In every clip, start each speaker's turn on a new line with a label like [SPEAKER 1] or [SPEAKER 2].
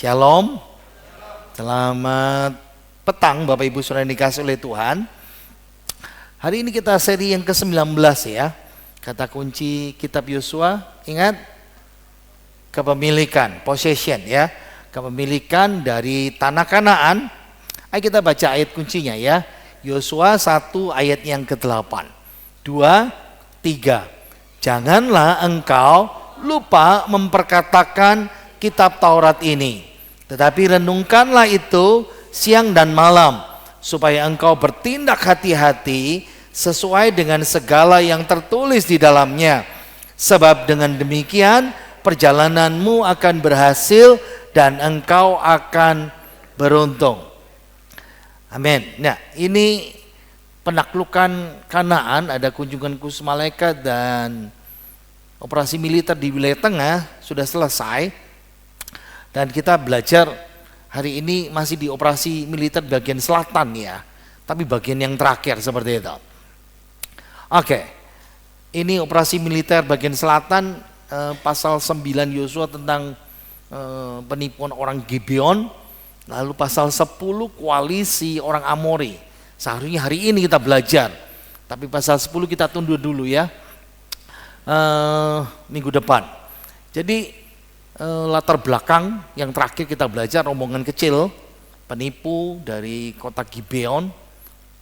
[SPEAKER 1] Shalom. Selamat petang Bapak Ibu Saudara yang dikasih oleh Tuhan. Hari ini kita seri yang ke-19 ya. Kata kunci kitab Yosua, ingat? Kepemilikan, possession ya. Kepemilikan dari tanah Kanaan. Ayo kita baca ayat kuncinya ya. Yosua 1 ayat yang ke-8. 2, 3. Janganlah engkau lupa memperkatakan kitab Taurat ini, tetapi renungkanlah itu siang dan malam, supaya engkau bertindak hati-hati sesuai dengan segala yang tertulis di dalamnya. Sebab dengan demikian perjalananmu akan berhasil dan engkau akan beruntung. Amin. Nah, ini penaklukan Kanaan, ada kunjungan khusus malaikat dan operasi militer di wilayah tengah sudah selesai. Dan kita belajar hari ini masih di operasi militer bagian selatan ya, tapi bagian yang terakhir seperti itu. Oke, ini operasi militer bagian selatan, pasal 9 Yosua tentang penipuan orang Gibeon, lalu pasal 10 koalisi orang Amori. Seharusnya hari ini kita belajar, tapi pasal 10 kita tunda dulu ya, minggu depan. Jadi latar belakang yang terakhir kita belajar, rombongan kecil penipu dari kota Gibeon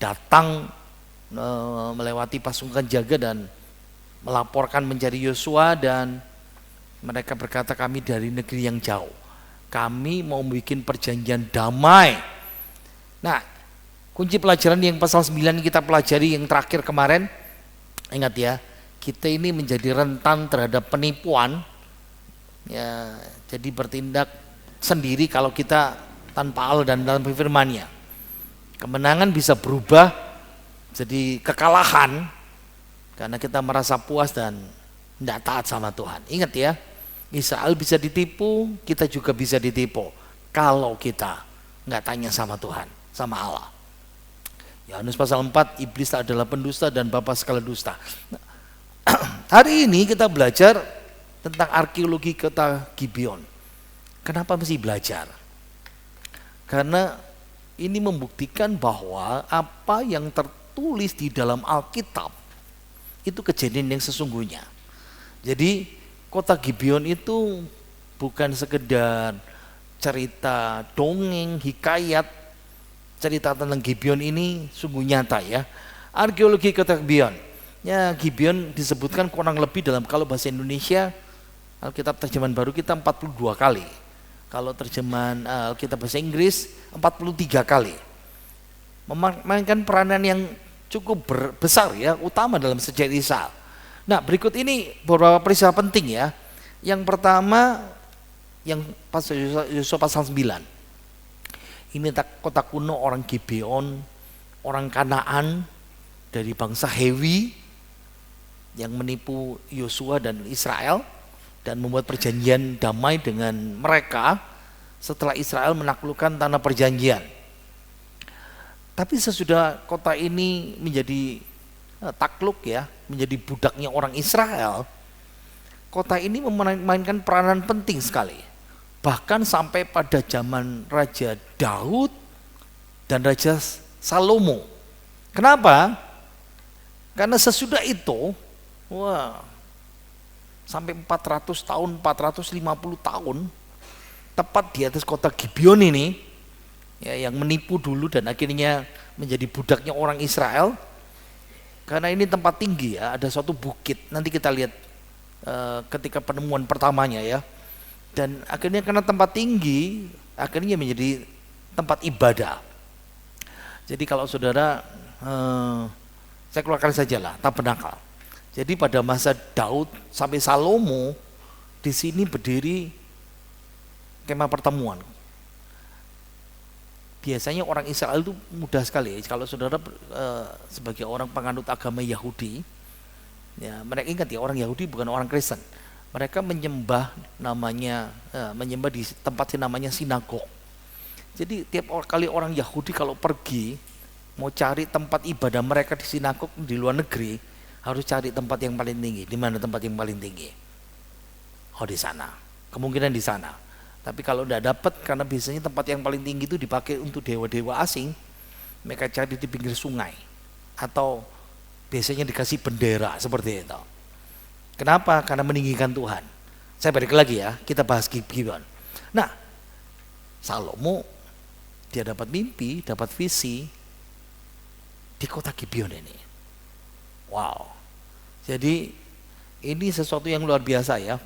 [SPEAKER 1] datang melewati pasukan jaga dan melaporkan mencari Yosua, dan mereka berkata, kami dari negeri yang jauh, kami mau bikin perjanjian damai. Nah, kunci pelajaran yang pasal 9 kita pelajari yang terakhir kemarin, ingat ya, kita ini menjadi rentan terhadap penipuan ya, jadi bertindak sendiri kalau kita tanpa Allah dan dalam firman-Nya. Kemenangan bisa berubah jadi kekalahan karena kita merasa puas dan tidak taat sama Tuhan. Ingat ya, Israel bisa ditipu, kita juga bisa ditipu kalau kita nggak tanya sama Tuhan, sama Allah. Yohanes pasal 4, iblis adalah pendusta dan bapa segala dusta. Hari ini kita belajar tentang arkeologi kota Gibeon. Kenapa mesti belajar? Karena ini membuktikan bahwa apa yang tertulis di dalam Alkitab itu kejadian yang sesungguhnya. Jadi kota Gibeon itu bukan sekedar cerita dongeng, hikayat. Cerita tentang Gibeon ini sungguh nyata ya. Arkeologi kota Gibeon. Ya, Gibeon disebutkan kurang lebih dalam, kalau bahasa Indonesia Alkitab terjemahan baru kita 42 kali. Kalau terjemahan Alkitab bahasa Inggris 43 kali. Memainkan peranan yang cukup besar ya, utama dalam sejarah Israel. Nah, berikut ini beberapa peristiwa penting ya. Yang pertama, yang Yosua pasal 9. Ini kota kuno orang Gibeon, orang Kanaan dari bangsa Hewi yang menipu Yosua dan Israel dan membuat perjanjian damai dengan mereka setelah Israel menaklukkan tanah perjanjian. Tapi sesudah kota ini menjadi takluk ya, menjadi budaknya orang Israel, kota ini memainkan peranan penting sekali. Bahkan sampai pada zaman Raja Daud dan Raja Salomo. Kenapa? Karena sesudah itu, sampai 400 tahun, 450 tahun, tepat di atas kota Gibeon ini, ya, yang menipu dulu dan akhirnya menjadi budaknya orang Israel. Karena ini tempat tinggi ya, ada suatu bukit. Nanti kita lihat ketika penemuan pertamanya ya. Dan akhirnya karena tempat tinggi, akhirnya menjadi tempat ibadah. Jadi kalau saudara, saya keluarkan sajalah tabernakel. Jadi pada masa Daud sampai Salomo di sini berdiri kemah pertemuan. Biasanya orang Israel itu mudah sekali. Kalau saudara sebagai orang penganut agama Yahudi, ya, mereka ingat ya, orang Yahudi bukan orang Kristen. Mereka menyembah menyembah di tempat yang namanya sinagog. Jadi tiap kali orang Yahudi kalau pergi mau cari tempat ibadah mereka di sinagog di luar negeri, harus cari tempat yang paling tinggi. Di mana tempat yang paling tinggi? Oh, di sana. Kemungkinan di sana. Tapi kalau tidak dapat, karena biasanya tempat yang paling tinggi itu dipakai untuk dewa-dewa asing, mereka cari di pinggir sungai atau biasanya dikasih bendera seperti itu. Kenapa? Karena meninggikan Tuhan. Saya balik lagi ya, kita bahas Gibeon. Nah, Salomo dia dapat mimpi, dapat visi di kota Gibeon ini. Wow. Jadi ini sesuatu yang luar biasa ya.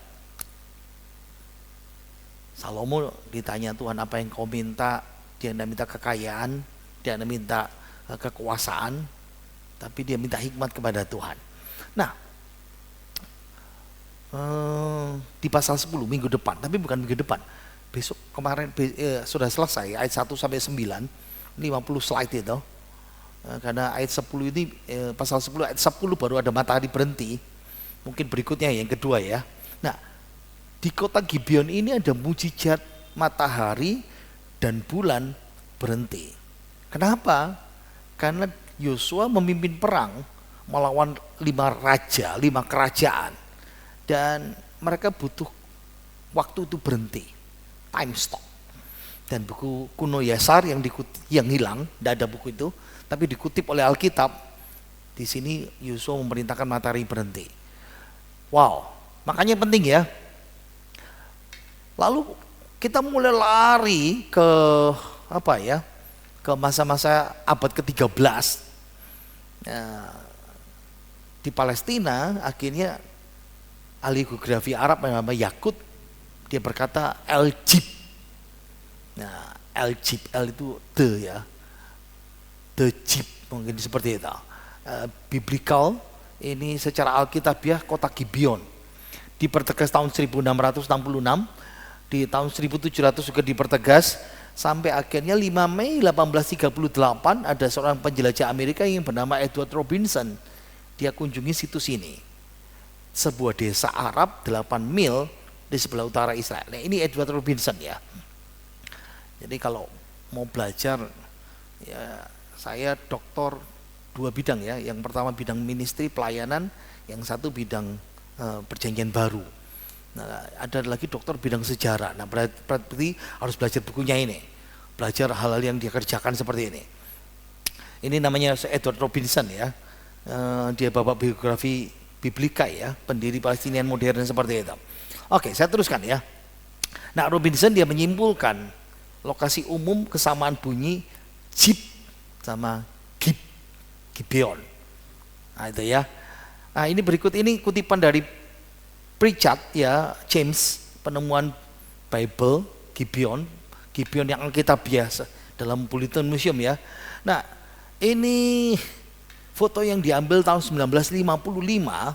[SPEAKER 1] Salomo ditanya Tuhan, apa yang kau minta? Dia tidak minta kekayaan, dia tidak minta kekuasaan, tapi dia minta hikmat kepada Tuhan. Nah, di pasal 10 minggu depan, tapi bukan minggu depan, besok kemarin sudah selesai ayat 1 sampai 9, 50 slide itu. Karena ayat 10 ini pasal 10 ayat 10 baru ada matahari berhenti. Mungkin berikutnya yang kedua ya. Nah, di kota Gibeon ini ada mujizat matahari dan bulan berhenti. Kenapa? Karena Yosua memimpin perang melawan 5 kerajaan, dan mereka butuh waktu itu berhenti, time stop. Dan buku kuno Yesar yang hilang, tidak ada buku itu, tapi dikutip oleh Alkitab. Di sini Yosua memerintahkan matahari berhenti. Wow, makanya penting ya. Lalu kita mulai lari ke ke masa-masa abad ke-13. Di Palestina akhirnya ahli geografi Arab yang namanya Yakut, dia berkata El-Jib. Nah, El-Jib, El itu the ya, the Jib, mungkin seperti itu. Biblical ini secara alkitabiah kota Gibeon dipertegas tahun 1666. Di tahun 1700 juga dipertegas sampai akhirnya 5 Mei 1838 ada seorang penjelajah Amerika yang bernama Edward Robinson. Dia kunjungi situs ini, sebuah desa Arab 8 mil di sebelah utara Israel. Nah, ini Edward Robinson ya. Jadi kalau mau belajar ya, saya doktor 2 bidang ya. Yang pertama bidang ministry pelayanan, yang satu bidang perjanjian baru. Nah, ada lagi dokter bidang sejarah. Nah, berarti harus belajar bukunya ini, belajar hal-hal yang dia kerjakan seperti ini. Ini namanya Edward Robinson ya. Dia bapak biografi Biblika ya, pendiri Palestinian modern seperti itu. Oke, saya teruskan ya. Nah, Robinson dia menyimpulkan lokasi umum kesamaan bunyi Jib sama Gibeon. Nah, itu ya. Nah, ini berikut ini kutipan dari Pritchard ya, James, penemuan Bible Gibeon yang Alkitab biasa dalam Bulletin Museum ya. Nah, ini foto yang diambil tahun 1955.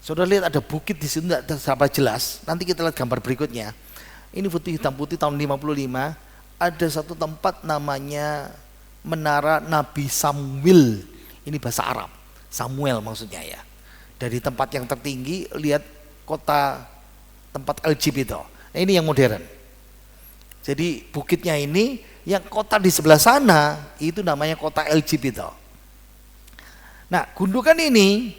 [SPEAKER 1] Saudara lihat ada bukit di situ, tidak sampai jelas. Nanti kita lihat gambar berikutnya. Ini foto hitam putih tahun 55. Ada satu tempat namanya Menara Nabi Samuel. Ini bahasa Arab, Samuel maksudnya ya. Dari tempat yang tertinggi lihat kota tempat El-Jib itu. Nah, ini yang modern. Jadi bukitnya ini, yang kota di sebelah sana itu namanya kota El-Jib itu. Nah, gundukan ini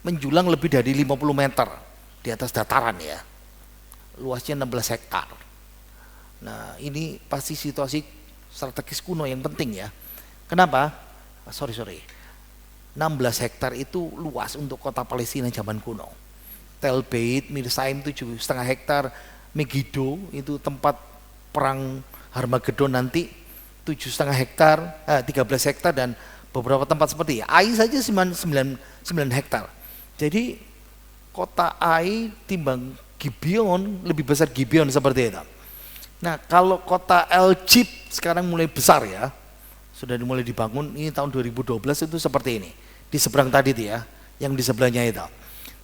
[SPEAKER 1] menjulang lebih dari 50 meter di atas dataran ya. Luasnya 16 hektar. Nah, ini pasti situasi strategis kuno yang penting ya. Kenapa? Sorry. 16 hektar itu luas untuk kota Palestina zaman kuno. Tel Beit, Mirsaim 7,5 hektar, Megiddo itu tempat perang Harmagedon nanti 7,5 hektar, 13 hektar, dan beberapa tempat seperti Ai saja 9 hektar. Jadi kota Ai timbang Gibeon, lebih besar Gibeon seperti itu. Nah, kalau kota El-Jib sekarang mulai besar ya, sudah dimulai dibangun, ini tahun 2012 itu seperti ini. Di seberang tadi itu ya, yang di sebelahnya itu.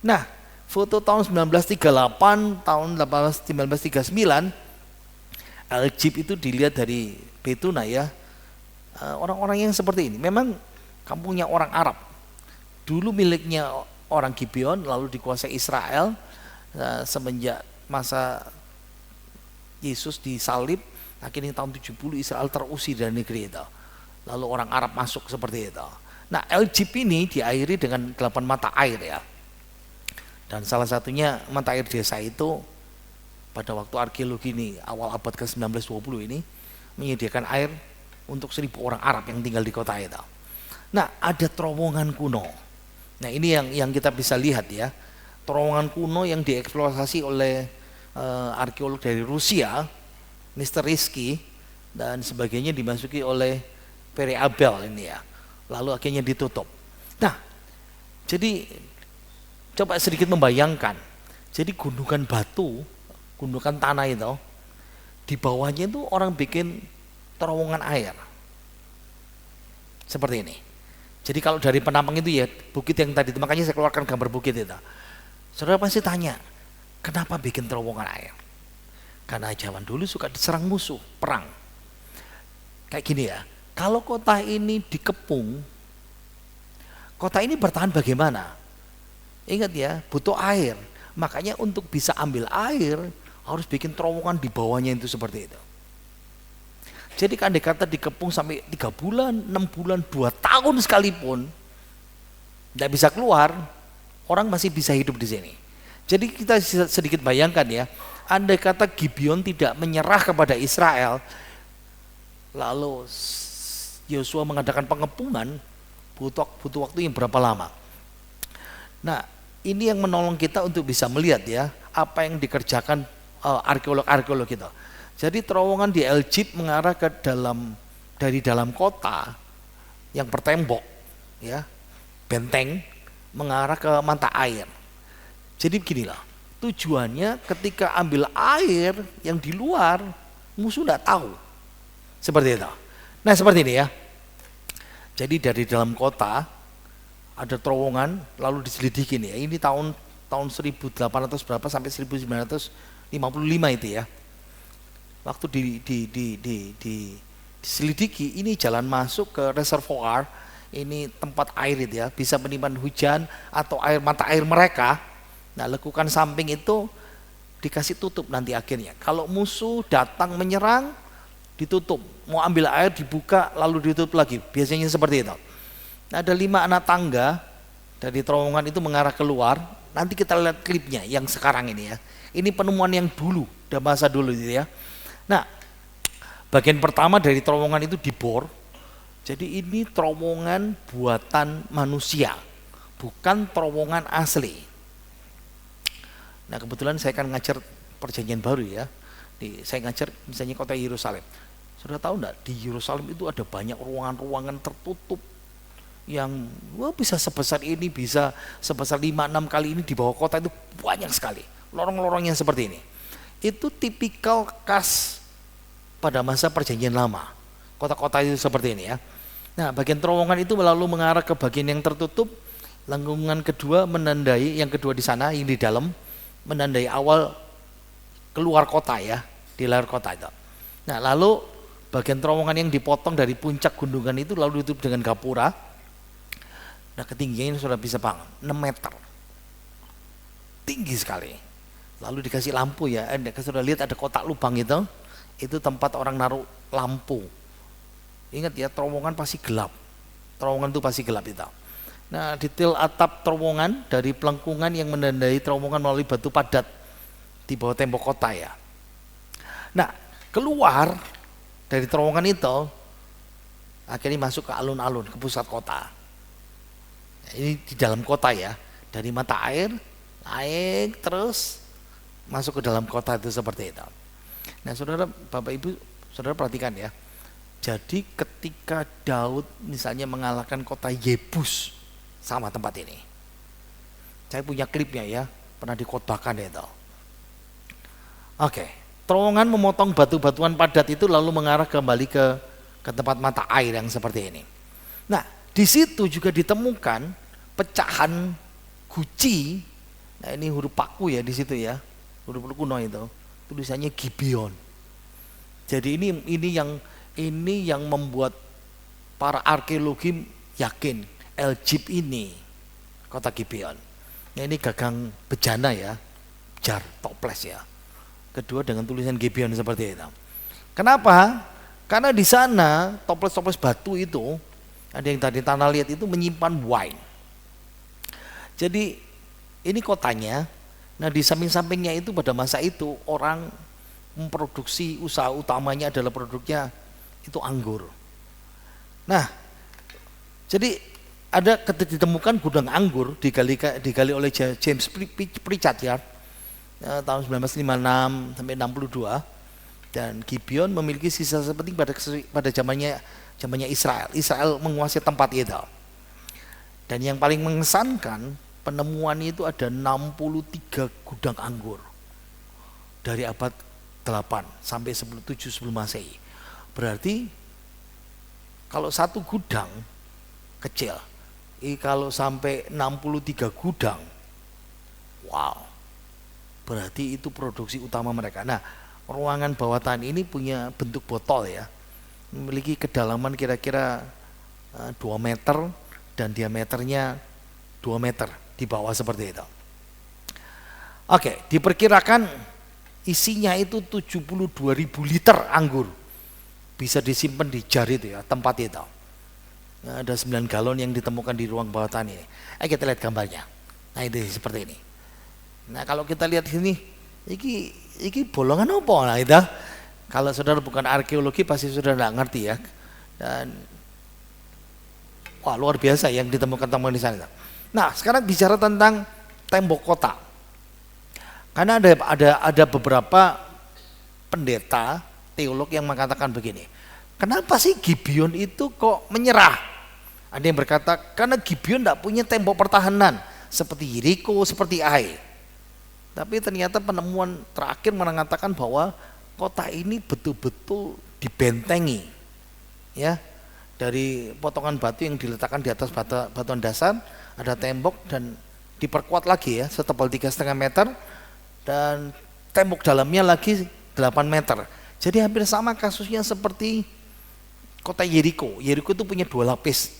[SPEAKER 1] Nah, foto tahun 1938, tahun 1939, El-Jib itu dilihat dari Betuna ya. Orang-orang yang seperti ini, memang kampungnya orang Arab. Dulu miliknya orang Gibeon, lalu dikuasai Israel semenjak masa Yesus disalib. Akhirnya tahun 70 Israel terusir dari negeri itu. Lalu orang Arab masuk seperti itu. Nah, El-Jib ini diairi dengan 8 mata air ya. Dan salah satunya mata air desa itu pada waktu arkeologi ini awal abad ke-19-20 ini menyediakan air untuk 1.000 orang Arab yang tinggal di kota itu. Nah, ada terowongan kuno. Nah, ini yang kita bisa lihat ya, terowongan kuno yang dieksplorasi oleh arkeolog dari Rusia, Mr. Rizky dan sebagainya, dimasuki oleh Pere Abel ini ya. Lalu akhirnya ditutup. Nah, jadi coba sedikit membayangkan. Jadi gundukan batu, gundukan tanah itu, di bawahnya itu orang bikin terowongan air. Seperti ini. Jadi kalau dari penampang itu ya, bukit yang tadi, makanya saya keluarkan gambar bukit itu. Saudara pasti tanya, kenapa bikin terowongan air? Karena zaman dulu suka diserang musuh, perang. Kayak gini ya, kalau kota ini dikepung, kota ini bertahan bagaimana? Ingat ya, butuh air. Makanya untuk bisa ambil air, harus bikin terowongan di bawahnya itu seperti itu. Jadi kan dikata dikepung sampai 3 bulan, 6 bulan, 2 tahun sekalipun tidak bisa keluar, orang masih bisa hidup di sini. Jadi kita sedikit bayangkan ya, andai kata Gibeon tidak menyerah kepada Israel, lalu Yosua mengadakan pengepungan, butuh waktu yang berapa lama? Nah, ini yang menolong kita untuk bisa melihat ya, apa yang dikerjakan arkeolog kita. Jadi terowongan di Egypt mengarah ke dari dalam kota yang bertembok ya, benteng mengarah ke mata air. Jadi beginilah, tujuannya ketika ambil air yang di luar, musuh tidak tahu. Seperti itu. Nah, seperti ini ya. Jadi dari dalam kota ada terowongan lalu diselidiki nih. Ini tahun 1800 berapa sampai 1955 itu ya. Waktu diselidiki, ini jalan masuk ke reservoir, ini tempat air itu ya, bisa menyimpan hujan atau mata air mereka. Nah, lekukan samping itu dikasih tutup nanti akhirnya. Kalau musuh datang menyerang, ditutup. Mau ambil air dibuka lalu ditutup lagi. Biasanya seperti itu. Nah, ada 5 anak tangga dari terowongan itu mengarah keluar. Nanti kita lihat klipnya yang sekarang ini ya. Ini penemuan yang dulu, udah masa dulu gitu ya. Nah, bagian pertama dari terowongan itu dibor. Jadi ini terowongan buatan manusia, bukan terowongan asli. Nah, kebetulan saya kan ngajar perjanjian baru ya. Saya ngajar misalnya kota Yerusalem. Sudah tahu enggak, di Yerusalem itu ada banyak ruangan-ruangan tertutup yang bisa sebesar ini, bisa sebesar 5-6 kali ini di bawah kota, itu banyak sekali. Lorong-lorongnya seperti ini. Itu tipikal khas pada masa perjanjian lama. Kota-kota itu seperti ini ya. Nah, bagian terowongan itu lalu mengarah ke bagian yang tertutup. Lengkungan kedua menandai, yang kedua di sana, yang di dalam, menandai awal keluar kota ya, di luar kota itu. Nah, lalu bagian terowongan yang dipotong dari puncak gunungan itu lalu ditutup dengan gapura. Nah, ketinggiannya sudah bisa 6 meter. Tinggi sekali. Lalu dikasih lampu ya, sudah lihat ada kotak lubang itu tempat orang naruh lampu. Ingat ya, terowongan pasti gelap. Terowongan itu pasti gelap itu. Nah, detail atap terowongan dari pelengkungan yang menandai terowongan melalui batu padat di bawah tembok kota ya. Nah, keluar dari terowongan itu akhirnya masuk ke alun-alun, ke pusat kota. Ini di dalam kota ya, dari mata air naik terus masuk ke dalam kota itu seperti itu. Nah, saudara, Bapak Ibu, saudara perhatikan ya. Jadi ketika Daud misalnya mengalahkan kota Yebus sama tempat ini. Saya punya klipnya ya, pernah dikhotbahkan itu. Oke, terowongan memotong batu-batuan padat itu lalu mengarah kembali ke tempat mata air yang seperti ini. Nah, di situ juga ditemukan pecahan guci. Nah, ini huruf paku ya di situ ya, huruf kuno itu. Tulisannya Gibeon. Jadi ini yang membuat para arkeologi yakin Egypt ini kota Gibeon. Nah, ini gagang bejana ya, jar toples ya. Kedua dengan tulisan Gibeon seperti itu. Kenapa? Karena di sana toples-toples batu itu, ada yang tadi tanah liat itu menyimpan wine. Jadi ini kotanya Nah di samping-sampingnya itu pada masa itu orang memproduksi, usaha utamanya adalah produknya itu anggur. Nah jadi ada ditemukan gudang anggur digali oleh James Pritchard ya, tahun 1956 sampai 62, dan Gibeon memiliki sisa sepenting pada zamannya Israel. Israel menguasai tempat itu. Dan yang paling mengesankan, penemuan itu ada 63 gudang anggur dari abad 8 sampai 7 sebelum Masehi. Berarti kalau satu gudang kecil, kalau sampai 63 gudang, wow, berarti itu produksi utama mereka. Nah, ruangan bawah tanah ini punya bentuk botol ya, memiliki kedalaman kira-kira 2 meter dan diameternya 2 meter di bawah seperti itu. Oke, diperkirakan isinya itu 72.000 liter anggur bisa disimpan di jar itu ya, tempat itu. Nah, ada 9 galon yang ditemukan di ruang bawah tanah ini. Kita lihat gambarnya. Nah itu seperti ini. Nah kalau kita lihat sini, iki bolongan apa? Nah itu, kalau saudara bukan arkeologi pasti sudah tidak ngerti ya. Dan wah luar biasa yang ditemukan di sana. Nah sekarang bicara tentang tembok kota. Karena ada beberapa pendeta teolog yang mengatakan begini. Kenapa sih Gibeon itu kok menyerah? Ada yang berkata karena Gibeon tidak punya tembok pertahanan seperti Yeriko, seperti Ai. Tapi ternyata penemuan terakhir mengatakan bahwa kota ini betul-betul dibentengi, ya, dari potongan batu yang diletakkan di atas batuan dasar, ada tembok dan diperkuat lagi ya, setebal 3,5 meter dan tembok dalamnya lagi 8 meter. Jadi hampir sama kasusnya seperti kota Yeriko. Yeriko itu punya 2 lapis.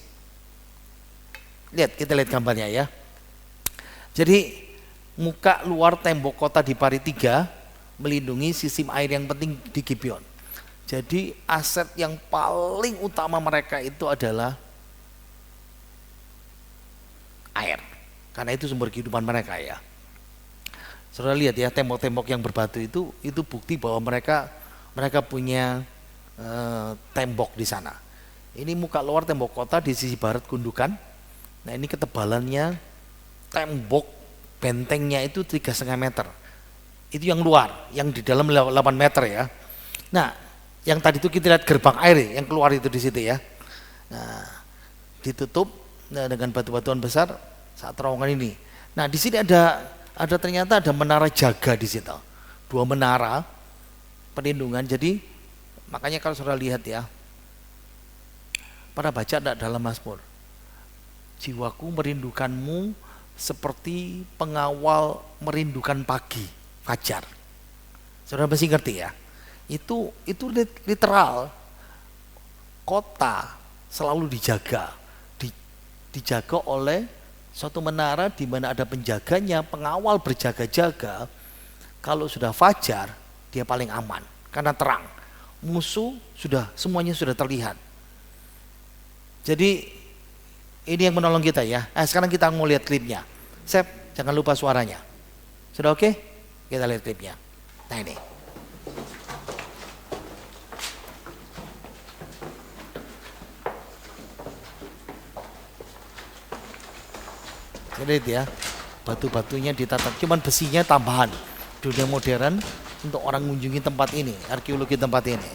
[SPEAKER 1] Kita lihat gambarnya ya. Jadi muka luar tembok kota di Pari 3 melindungi sistem air yang penting di Gibeon. Jadi aset yang paling utama mereka itu adalah air. Karena itu sumber kehidupan mereka ya. Saudara lihat ya, tembok-tembok yang berbatu itu bukti bahwa mereka punya tembok di sana. Ini muka luar tembok kota di sisi barat gundukan. Nah ini ketebalannya tembok bentengnya itu 3,5 meter. Itu yang luar, yang di dalam 8 meter ya. Nah yang tadi itu kita lihat gerbang air yang keluar itu di situ ya. Nah ditutup dengan batu-batuan besar saat terowongan ini. Nah di sini ternyata ada menara jaga di situ. 2 menara perlindungan. Jadi makanya kalau saudara lihat ya, pada baca dalam Mazmur, jiwaku merindukanmu seperti pengawal merindukan pagi, fajar. Saudara masih ngerti ya? Itu literal. Kota selalu dijaga oleh suatu menara di mana ada penjaganya, pengawal berjaga-jaga. Kalau sudah fajar, dia paling aman karena terang. Musuh semuanya sudah terlihat. Jadi ini yang menolong kita ya. Sekarang kita mau lihat klipnya. Sep, jangan lupa suaranya. Sudah oke? Kita lihat klipnya. Nah ini. Lihat ya, batu-batunya ditata, cuman besinya tambahan. Dunia modern untuk orang mengunjungi tempat ini, arkeologi tempat ini.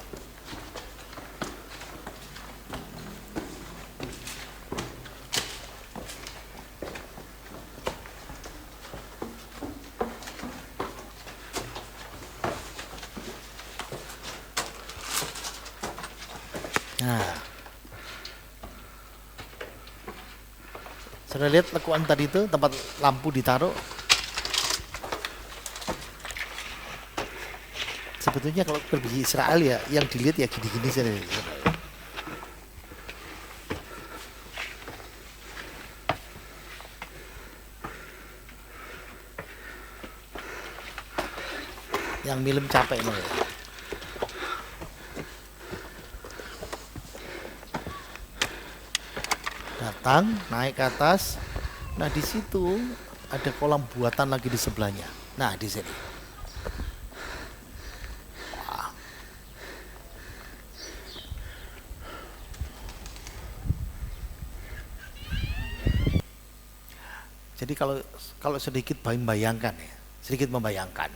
[SPEAKER 1] Nah, sudah lihat lekuan tadi itu tempat lampu ditaruh. Sebetulnya kalau pergi Israel ya, yang dilihat ya gini-gini saja. Yang film capek nih. Datang, naik ke atas. Nah di situ ada kolam buatan lagi di sebelahnya. Nah, di sini. Jadi kalau sedikit membayangkan ya, sedikit membayangkan,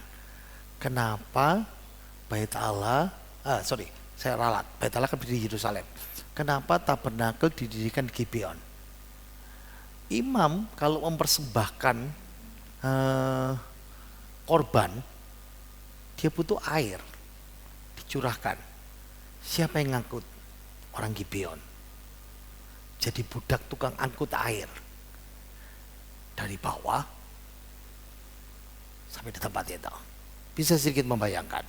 [SPEAKER 1] kenapa Bait Allah, saya ralat, Bait Allah kan di Yerusalem. Kenapa tabernakel didirikan di Gibeon? Imam kalau mempersembahkan korban, dia butuh air, dicurahkan. Siapa yang ngangkut? Orang Gibeon. Jadi budak tukang angkut air dari bawah sampai di tempat itu. Bisa sedikit membayangkan.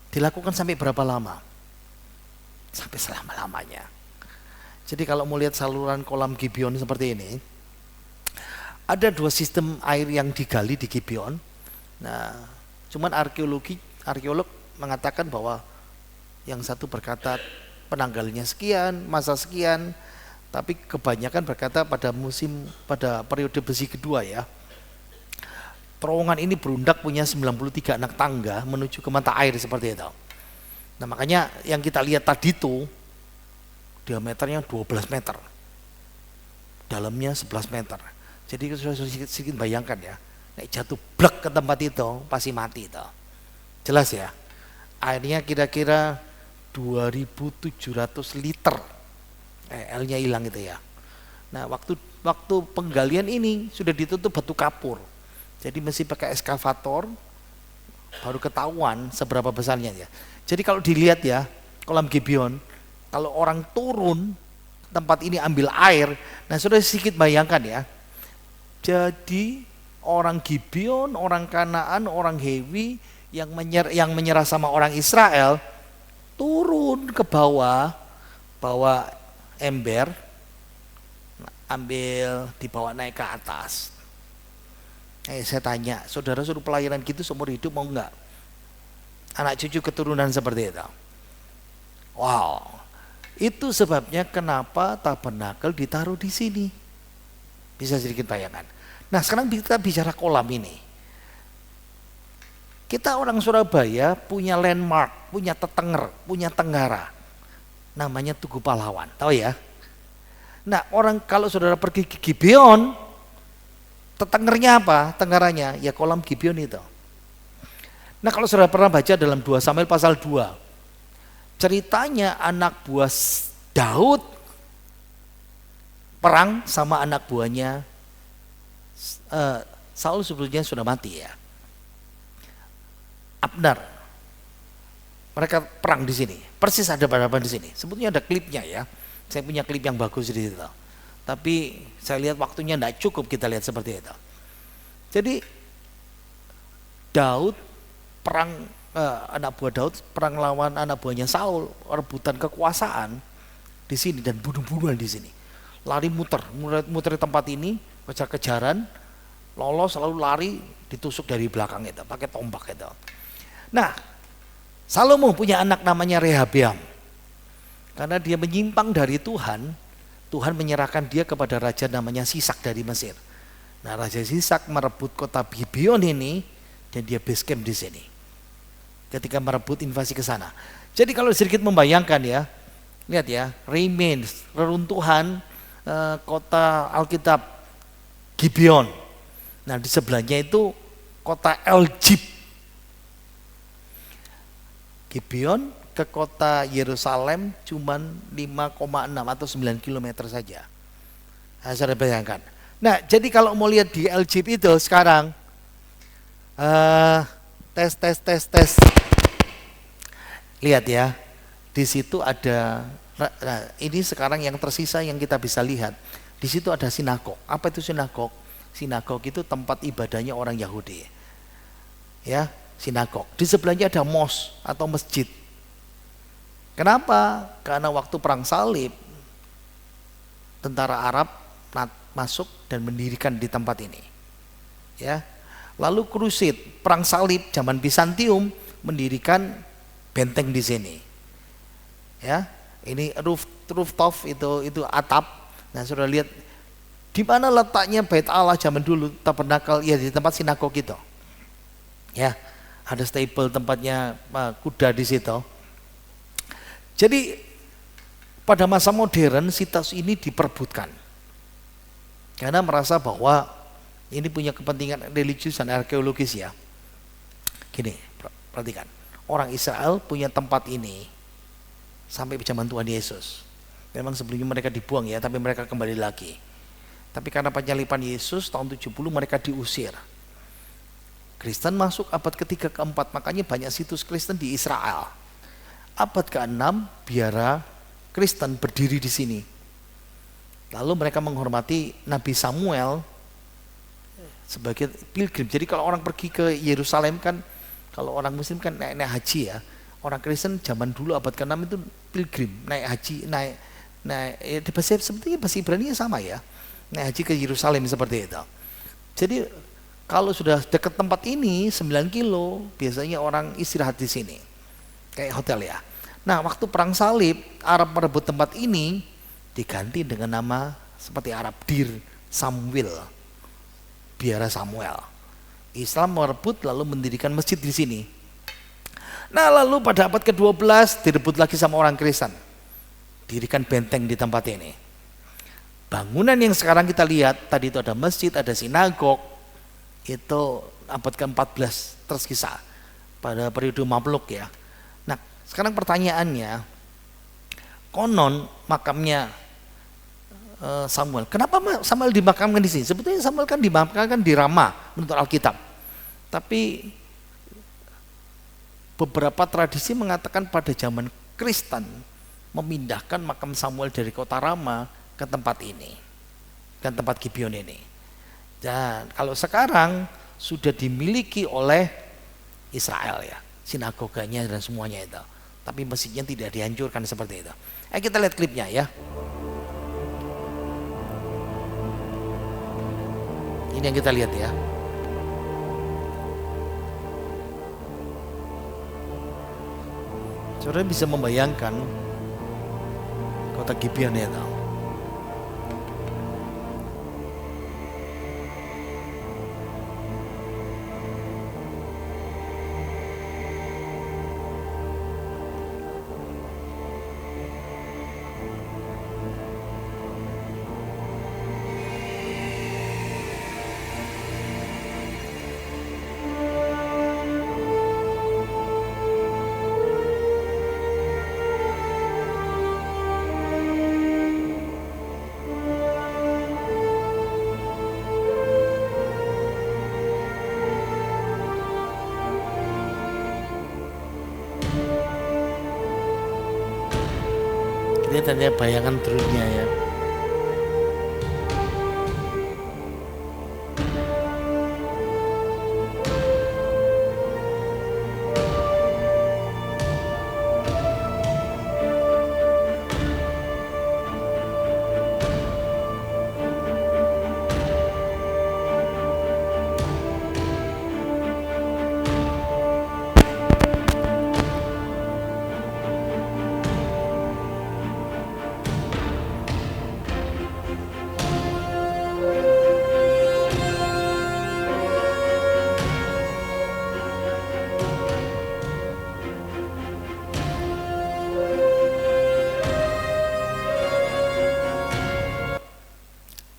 [SPEAKER 1] Dilakukan sampai berapa lama? Sampai selama-lamanya. Jadi kalau mau lihat saluran kolam Gibeon seperti ini, ada 2 sistem air yang digali di Gibeon. Nah, cuman arkeolog mengatakan bahwa yang satu berkata penanggalnya sekian, masa sekian, tapi kebanyakan berkata pada periode besi kedua ya. Terowongan ini berundak punya 93 anak tangga menuju ke mata air seperti itu. Nah, makanya yang kita lihat tadi itu diameternya 12 meter. Dalamnya 11 meter. Jadi sedikit bayangkan ya. Nek jatuh blek ke tempat itu pasti mati itu. Jelas ya. Airnya kira-kira 2.700 liter. L-nya hilang itu ya. Nah, waktu penggalian ini sudah ditutup batu kapur. Jadi mesti pakai eskavator baru ketahuan seberapa besarnya ya. Jadi kalau dilihat ya, kolam Gibeon, kalau orang turun tempat ini ambil air, nah sudah sedikit bayangkan ya. Jadi orang Gibeon, orang Kanaan, orang Hewi yang menyerah sama orang Israel turun ke bawah, bawa ember, ambil dibawa naik ke atas. Saya tanya, saudara suruh pelayanan gitu seumur hidup mau enggak? Anak cucu keturunan seperti itu. Wow, itu sebabnya kenapa tabernakel ditaruh di sini. Bisa sedikit bayangan. Nah, sekarang kita bicara kolam ini. Kita orang Surabaya punya landmark, punya tetenger, punya tenggara. Namanya Tugu Pahlawan, tahu ya? Nah, orang kalau saudara pergi ke Gibeon, tetengernya apa? Tenggaranya ya kolam Gibeon itu. Nah, kalau saudara pernah baca dalam 2 Samuel pasal 2, ceritanya anak buah Daud perang sama anak buahnya Saul sebelumnya sudah mati ya. Abner. Mereka perang di sini. Persis ada hadapan di sini. Sebetulnya ada klipnya ya. Saya punya klip yang bagus di situ. Tapi saya lihat waktunya tidak cukup kita lihat seperti itu. Jadi Daud perang, anak buah Daud perang lawan anak buahnya Saul, rebutan kekuasaan di sini dan bunuh-bunuhan di sini. Lari muter di tempat ini, kejar-kejaran, lolos lalu lari ditusuk dari belakang itu, pakai tombak itu. Nah, Salomo punya anak namanya Rehabeam. Karena dia menyimpang dari Tuhan, Tuhan menyerahkan dia kepada raja namanya Sisak dari Mesir. Nah, Raja Sisak merebut kota Gibeon ini dan dia base camp di sini. Ketika merebut invasi ke sana. Jadi kalau sedikit membayangkan ya, lihat ya, remains, reruntuhan kota Alkitab Gibeon. Nah, di sebelahnya itu kota Eljib. Gibeon ke kota Yerusalem cuman 5,6 atau 9 km saja. Nah, saya bayangkan. Nah, jadi kalau mau lihat di Eljib itu sekarang tes. Lihat ya. Di situ ada, nah, ini sekarang yang tersisa yang kita bisa lihat. Di situ ada sinagog. Apa itu sinagog? Sinagog itu tempat ibadahnya orang Yahudi. Ya, sinagog. Di sebelahnya ada mos atau masjid. Kenapa? Karena waktu perang salib tentara Arab masuk dan mendirikan di tempat ini. Ya. Lalu Krusid, perang salib zaman Bizantium mendirikan benteng di sini. Ya. Ini rooftop itu atap. Nah, sudah lihat Di mana letaknya Bait Allah zaman dulu, tabernakel ya di tempat sinagog itu. Ya, ada stable tempatnya kuda di situ. Jadi pada masa modern situs ini diperebutkan. Karena merasa bahwa ini punya kepentingan religius dan arkeologis ya. Gini, perhatikan. Orang Israel punya tempat ini sampai zaman Tuhan Yesus. Memang sebelumnya mereka dibuang ya, tapi mereka kembali lagi. Tapi karena penyaliban Yesus tahun 70 mereka diusir. Kristen masuk abad ketiga keempat, makanya banyak situs Kristen di Israel. Abad ke-6 biara Kristen berdiri di sini. Lalu mereka menghormati Nabi Samuel sebagai pilgrim. Jadi kalau orang pergi ke Yerusalem kan, kalau orang Muslim kan naik haji ya. Orang Kristen zaman dulu abad ke-6 itu pilgrim, naik haji, naik sebetulnya bahasa Ibrani sama ya. Naik haji ke Yerusalem seperti itu. Jadi kalau sudah dekat tempat ini 9 kilo, biasanya orang istirahat di sini. Kayak hotel ya. Nah, waktu perang salib, Arab merebut tempat ini diganti dengan nama seperti Arab, Dir Samuel. Biara Samuel. Islam merebut lalu mendirikan masjid di sini. Nah, lalu pada abad ke-12 direbut lagi sama orang Kristen. Dirikan benteng di tempat ini. Bangunan yang sekarang kita lihat, tadi itu ada masjid, ada sinagog, itu abad ke-14 terkisah pada periode Mamluk ya. Nah, sekarang pertanyaannya, konon makamnya Samuel, kenapa Samuel dimakamkan di sini? Sebetulnya Samuel kan dimakamkan di Rama menurut Alkitab. Tapi beberapa tradisi mengatakan pada zaman Kristen memindahkan makam Samuel dari kota Rama ke tempat ini, ke tempat Gibeon ini. Dan kalau sekarang sudah dimiliki oleh Israel ya, sinagoganya dan semuanya itu. Tapi masjidnya tidak dihancurkan seperti itu. Kita lihat klipnya ya. Ini yang kita lihat ya. Saudara bisa membayangkan kota Gibeon ya tahu. Kelihatannya bayangan drone-nya ya.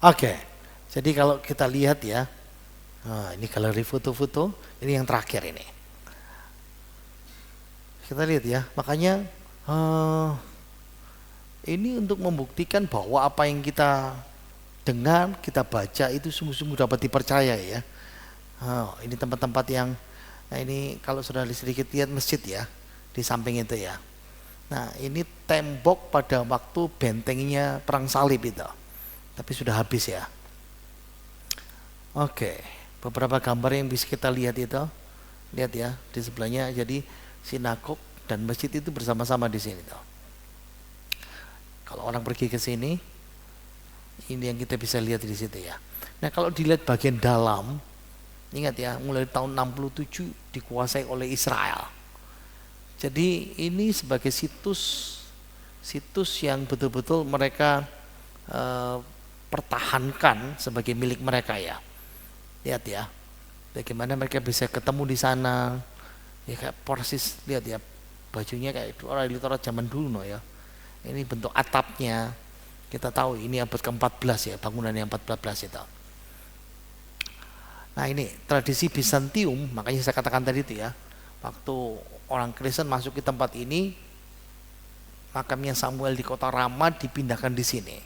[SPEAKER 1] Oke, jadi kalau kita lihat ya, ini galeri foto-foto, ini yang terakhir ini. Kita lihat ya, makanya ini untuk membuktikan bahwa apa yang kita dengar, kita baca itu sungguh-sungguh dapat dipercaya ya. Ini tempat-tempat yang, nah ini kalau sudah sedikit lihat masjid ya, di samping itu ya. Nah ini tembok pada waktu bentengnya perang salib itu. Tapi sudah habis ya. Oke, beberapa gambar yang bisa kita lihat itu, lihat ya di sebelahnya. Jadi sinagog dan masjid itu bersama-sama di sini tuh. Kalau orang pergi ke sini, ini yang kita bisa lihat di situ ya. Nah kalau dilihat bagian dalam, ingat ya, mulai tahun 67 dikuasai oleh Israel. Jadi ini sebagai situs yang betul-betul mereka pertahankan sebagai milik mereka ya. Lihat ya, bagaimana mereka bisa ketemu di sana. Ya kayak persis, lihat ya, bajunya kayak orang literat zaman dulu no ya. Ini bentuk atapnya. Kita tahu ini abad ke-14 ya, bangunan yang 14 itu. Nah ini tradisi Bizantium, makanya saya katakan tadi itu ya, waktu orang Kristen masuk ke tempat ini, makamnya Samuel di kota Rama dipindahkan di sini.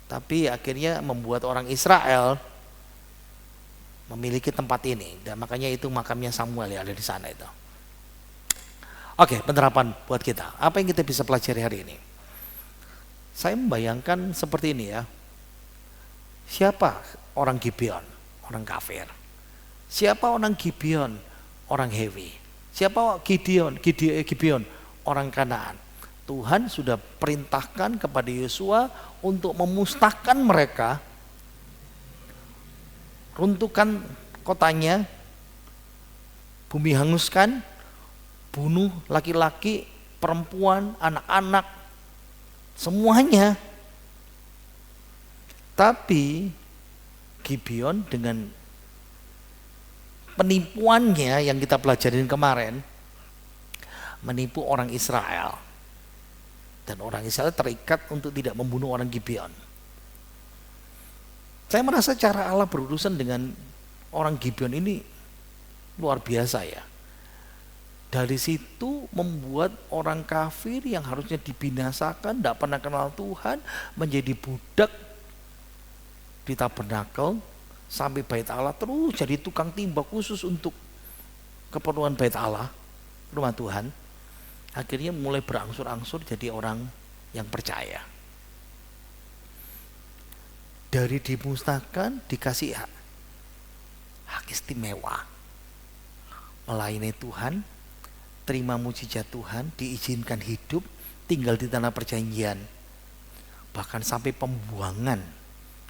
[SPEAKER 1] Tapi akhirnya membuat orang Israel memiliki tempat ini, dan makanya itu makamnya Samuel yang ada di sana itu. Oke, penerapan buat kita. Apa yang kita bisa pelajari hari ini? Saya membayangkan seperti ini ya. Siapa orang Gibeon? Orang kafir. Siapa orang Gibeon? Orang Hewi. Siapa Gibeon? Orang Kanaan. Tuhan sudah perintahkan kepada Yosua untuk memusnahkan mereka, runtuhkan kotanya, bumi hanguskan, bunuh laki-laki, perempuan, anak-anak, semuanya. Tapi Gibeon dengan penipuannya yang kita pelajarin kemarin, menipu orang Israel, dan orang Israel terikat untuk tidak membunuh orang Gibeon. Saya merasa cara Allah berurusan dengan orang Gibeon ini luar biasa ya. Dari situ membuat orang kafir yang harusnya dibinasakan, tidak pernah kenal Tuhan, menjadi budak di tabernakel sampai bait Allah, terus jadi tukang timba khusus untuk keperluan bait Allah, rumah Tuhan. Akhirnya mulai berangsur-angsur jadi orang yang percaya. Dari dimusnahkan dikasih hak istimewa, melayani Tuhan, terima mujizat Tuhan, diizinkan hidup, tinggal di tanah perjanjian, bahkan sampai pembuangan.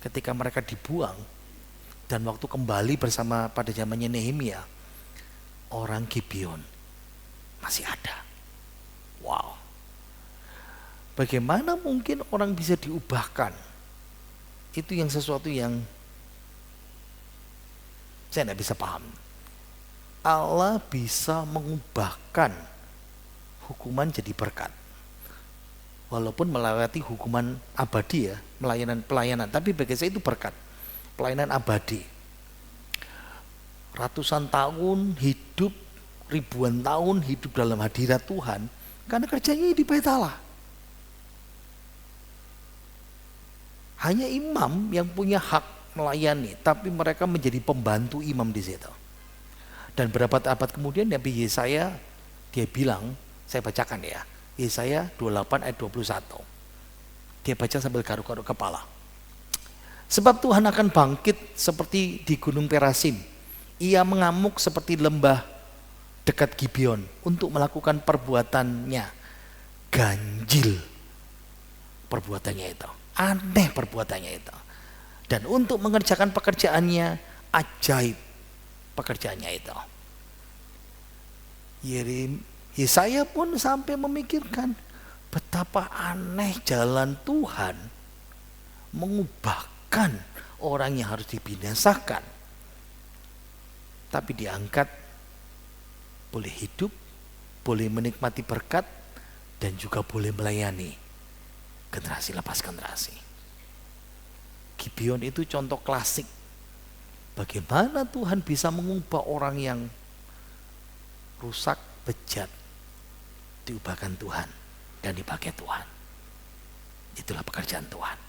[SPEAKER 1] Ketika mereka dibuang dan waktu kembali bersama pada zamannya Nehemia, orang Gibeon masih ada. Wow, bagaimana mungkin orang bisa diubahkan? Itu yang sesuatu yang saya tidak bisa paham. Allah bisa mengubahkan hukuman jadi berkat, walaupun melewati hukuman abadi ya, pelayanan. Tapi bagi saya itu berkat, pelayanan abadi. Ratusan tahun hidup, ribuan tahun hidup dalam hadirat Tuhan, karena kerjanya di bait Allah. Hanya imam yang punya hak melayani, tapi mereka menjadi pembantu imam di situ. Dan beberapa abad kemudian Nabi Yesaya, dia bilang, saya bacakan ya, Yesaya 28 ayat 21. Dia baca sambil garuk-garuk kepala. Sebab Tuhan akan bangkit seperti di gunung Perasim. Ia mengamuk seperti lembah dekat Gibeon untuk melakukan perbuatannya. Ganjil perbuatannya itu. Aneh perbuatannya itu. Dan untuk mengerjakan pekerjaannya, ajaib pekerjaannya itu. Yesaya pun sampai memikirkan betapa aneh jalan Tuhan mengubahkan orang yang harus dibinasakan, tapi diangkat, boleh hidup, boleh menikmati berkat, dan juga boleh melayani generasi lepas generasi. Gibeon itu contoh klasik bagaimana Tuhan bisa mengubah orang yang rusak, bejat, diubahkan Tuhan dan dipakai Tuhan. Itulah pekerjaan Tuhan.